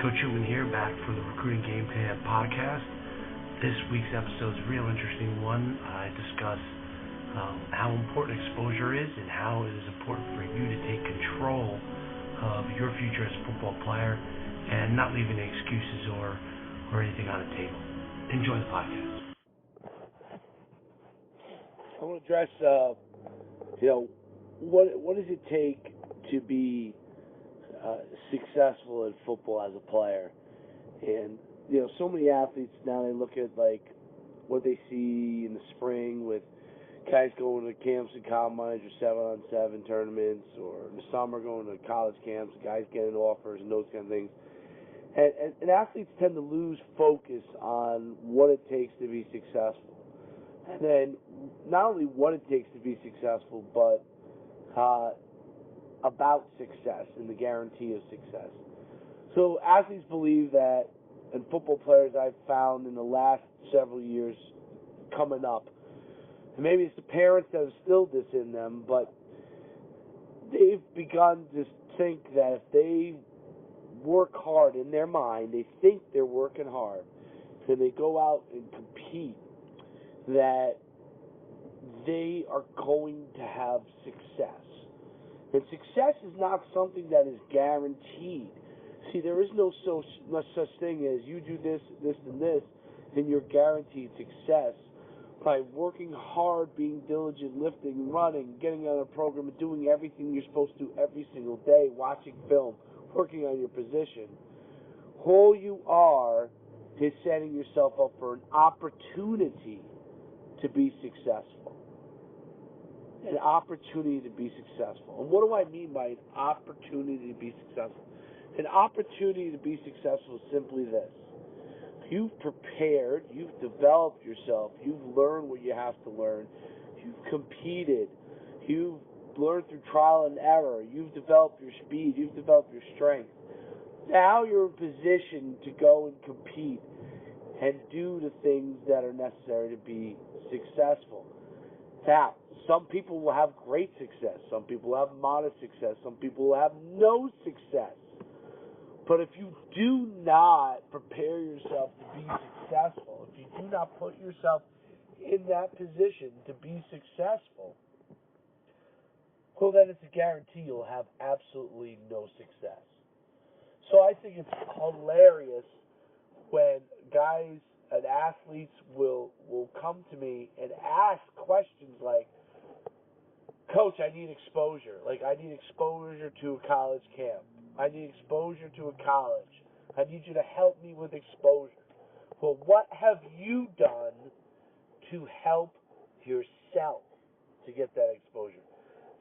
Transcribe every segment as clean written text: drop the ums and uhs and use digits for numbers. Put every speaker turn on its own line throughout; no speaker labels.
Coach Human here, back for the Recruiting Game Plan podcast. This week's episode is a real interesting one. I discuss how important exposure is and how it is important for you to take control of your future as a football player and not leaving any excuses or anything on the table. Enjoy the podcast.
I want to address, what does it take to be successful in football as a player? And so many athletes now, they look at like what they see in the spring with guys going to camps and combines or 7-on-7 tournaments, or in the summer going to college camps, guys getting offers and those kind of things. And athletes tend to lose focus on what it takes to be successful. And then not only what it takes to be successful, but about success and the guarantee of success. So athletes believe that, and football players I've found in the last several years coming up, and maybe it's the parents that have instilled this in them, but they've begun to think that if they work hard in their mind, they think they're working hard, and they go out and compete, that they are going to have success. And success is not something that is guaranteed. See, there is no such thing as you do this, this, and this, and you're guaranteed success by working hard, being diligent, lifting, running, getting on a program, and doing everything you're supposed to do every single day, watching film, working on your position. All you are is setting yourself up for an opportunity to be successful. An opportunity to be successful. And what do I mean by an opportunity to be successful? An opportunity to be successful is simply this. You've prepared, you've developed yourself, you've learned what you have to learn, you've competed, you've learned through trial and error, you've developed your speed, you've developed your strength. Now you're in position to go and compete and do the things that are necessary to be successful. Now, some people will have great success. Some people will have modest success. Some people will have no success. But if you do not prepare yourself to be successful, if you do not put yourself in that position to be successful, well, then it's a guarantee you'll have absolutely no success. So I think it's hilarious when guys and athletes will come to me and ask questions like, Coach, I need exposure. Like, I need exposure to a college camp. I need exposure to a college. I need you to help me with exposure. Well, what have you done to help yourself to get that exposure?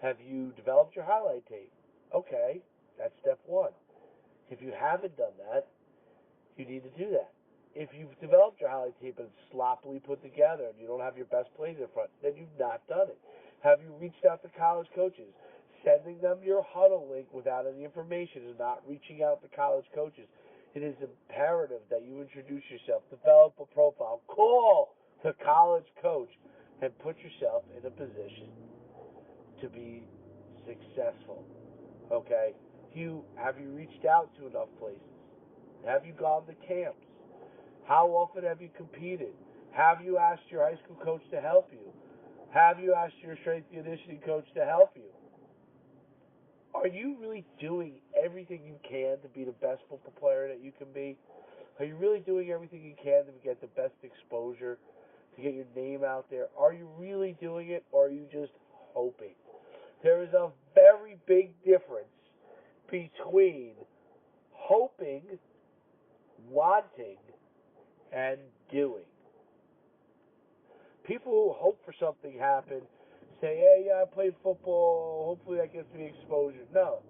Have you developed your highlight tape? Okay, that's step one. If you haven't done that, you need to do that. If you've developed your highlight tape and it's sloppily put together and you don't have your best plays in front, then you've not done it. Have you reached out to college coaches? Sending them your huddle link without any information is not reaching out to college coaches. It is imperative that you introduce yourself, develop a profile, call the college coach, and put yourself in a position to be successful. Okay? Have you reached out to enough places? Have you gone to camps? How often have you competed? Have you asked your high school coach to help you? Have you asked your strength and conditioning coach to help you? Are you really doing everything you can to be the best football player that you can be? Are you really doing everything you can to get the best exposure, to get your name out there? Are you really doing it, or are you just hoping? There is a very big difference between hoping, wanting, and doing. People who hope for something to happen say, hey, I played football, hopefully that gets me exposure. No.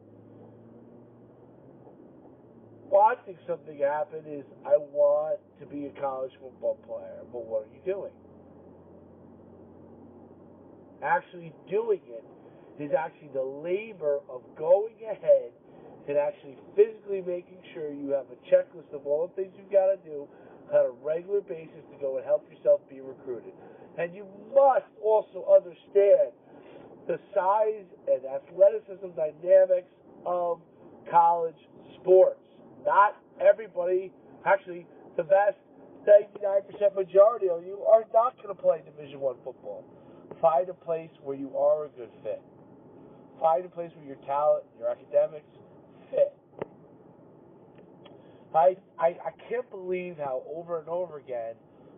Wanting something to happen is, I want to be a college football player. But what are you doing? Actually doing it is actually the labor of going ahead and actually physically making sure you have a checklist of all the things you've got to do on a regular basis to go and help yourself be recruited. And you must also understand the size and athleticism dynamics of college sports, not everybody, actually the vast 99% majority of you are not going to play Division I football. Find a place where you are a good fit. Find a place where your talent, your academics fit. I can't believe how over and over again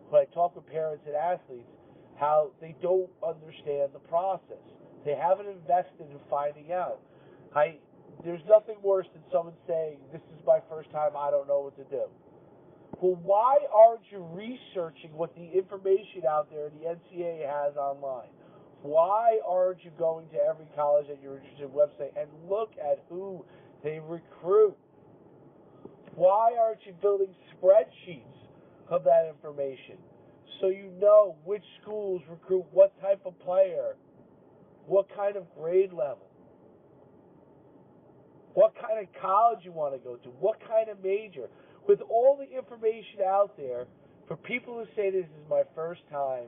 when I talk with parents and athletes, how they don't understand the process. They haven't invested in finding out. There's nothing worse than someone saying, this is my first time, I don't know what to do. Well, why aren't you researching what the information out there the NCAA has online? Why aren't you going to every college that you're interested in website and look at who they recruit? Why aren't you building spreadsheets of that information so you know which schools recruit what type of player, what kind of grade level, what kind of college you want to go to, what kind of major? With all the information out there, for people who say this is my first time,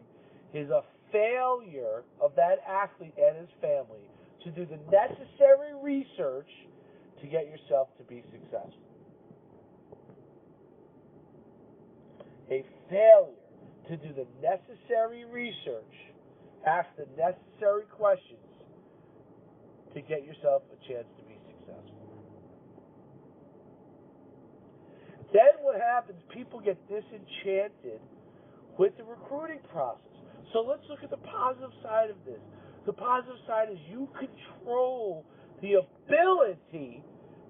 is a failure of that athlete and his family to do the necessary research to get yourself to be successful. A failure to do the necessary research, ask the necessary questions to get yourself a chance to be successful. Then what happens, people get disenchanted with the recruiting process. So let's look at the positive side of this. The positive side is you control the ability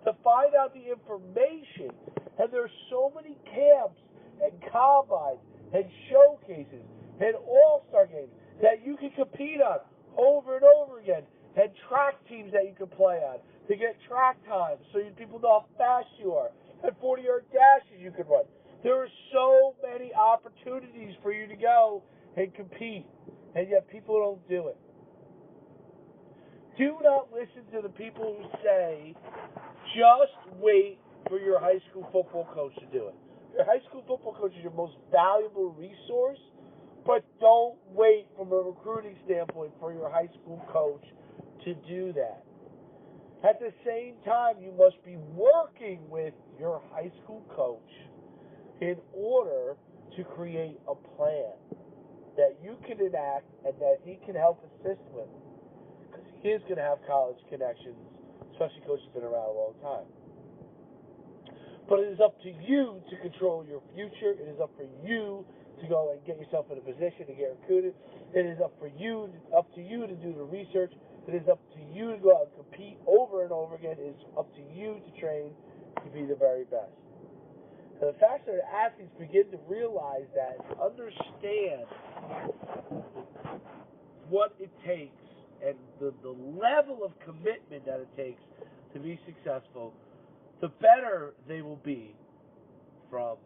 to find out the information. And there's so many camps and combines and showcases and all-star games that you can compete on over and over again, and track teams that you can play on to get track times so people know how fast you are, and 40-yard dashes you can run. There are so many opportunities for you to go and compete, and yet people don't do it. Do not listen to the people who say, just wait for your high school football coach to do it. Your high school football coach is your most valuable resource, but don't wait from a recruiting standpoint for your high school coach to do that. At the same time, you must be working with your high school coach in order to create a plan that you can enact and that he can help assist with. Because he is going to have college connections, especially coaches who've been around a long time. But it is up to you to control your future. It is up for you to go and get yourself in a position to get recruited. It is up to you to do the research. It is up to you to go out and compete over and over again. It is up to you to train to be the very best. And the faster that athletes begin to realize that, understand what it takes and the level of commitment that it takes to be successful, the better they will be from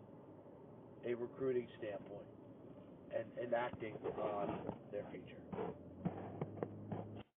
a recruiting standpoint and acting on their future.